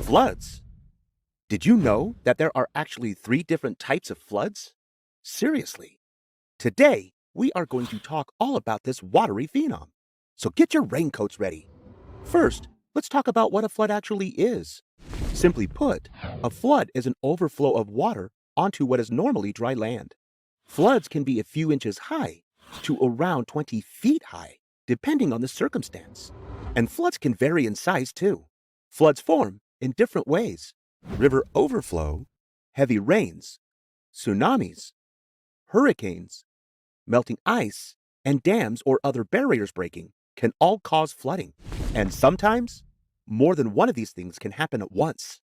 Floods. Did you know that there are actually 3 different types of floods? Seriously. Today, we are going to talk all about this watery phenom. So get your raincoats ready. First, let's talk about what a flood actually is. Simply put, a flood is an overflow of water onto what is normally dry land. Floods can be a few inches high to around 20 feet high, depending on the circumstance. And floods can vary in size too. Floods form in different ways. River overflow, heavy rains, tsunamis, hurricanes, melting ice, and dams or other barriers breaking can all cause flooding. And sometimes, more than one of these things can happen at once.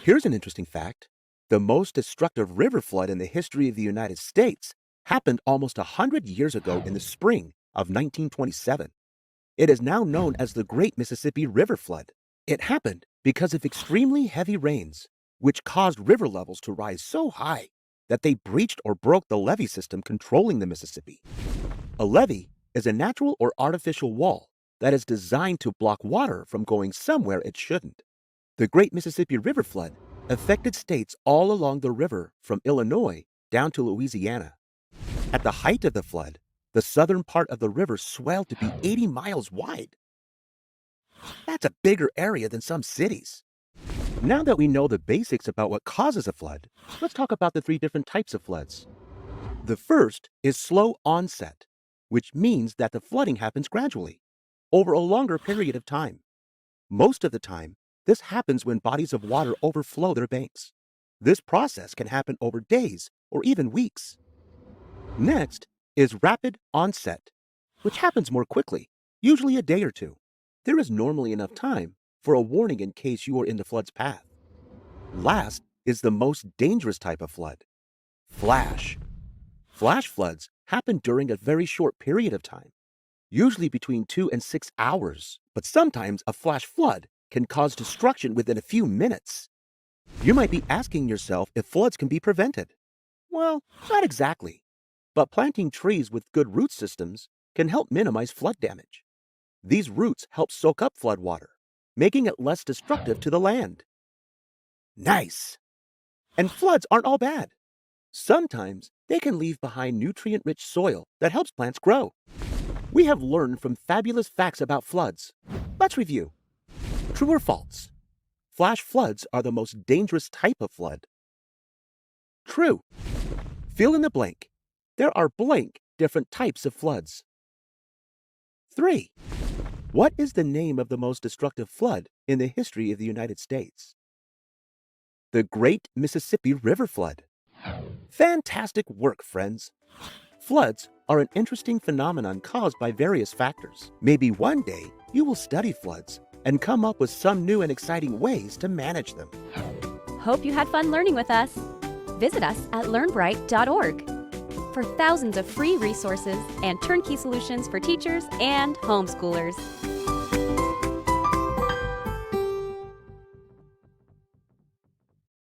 Here's an interesting fact. The most destructive river flood in the history of the United States happened almost 100 years ago in the spring of 1927. It is now known as the Great Mississippi River Flood. It happened because of extremely heavy rains, which caused river levels to rise so high that they breached or broke the levee system controlling the Mississippi. A levee is a natural or artificial wall that is designed to block water from going somewhere it shouldn't. The Great Mississippi River Flood affected states all along the river from Illinois down to Louisiana. At the height of the flood, the southern part of the river swelled to be 80 miles wide. That's a bigger area than some cities. Now that we know the basics about what causes a flood, let's talk about the 3 different types of floods. The first is slow onset, which means that the flooding happens gradually, over a longer period of time. Most of the time, this happens when bodies of water overflow their banks. This process can happen over days or even weeks. Next is rapid onset, which happens more quickly, usually a day or two. There is normally enough time for a warning in case you are in the flood's path. Last is the most dangerous type of flood, flash. Flash floods happen during a very short period of time, usually between 2 and 6 hours, but sometimes a flash flood can cause destruction within a few minutes. You might be asking yourself if floods can be prevented. Well, not exactly, but planting trees with good root systems can help minimize flood damage. These roots help soak up flood water, making it less destructive to the land. Nice! And floods aren't all bad. Sometimes they can leave behind nutrient-rich soil that helps plants grow. We have learned from fabulous facts about floods. Let's review. True or false? Flash floods are the most dangerous type of flood. True. Fill in the blank. There are blank different types of floods. 3. What is the name of the most destructive flood in the history of the United States? The Great Mississippi River Flood. Fantastic work, friends. Floods are an interesting phenomenon caused by various factors. Maybe one day you will study floods and come up with some new and exciting ways to manage them. Hope you had fun learning with us. Visit us at learnbright.org for thousands of free resources and turnkey solutions for teachers and homeschoolers.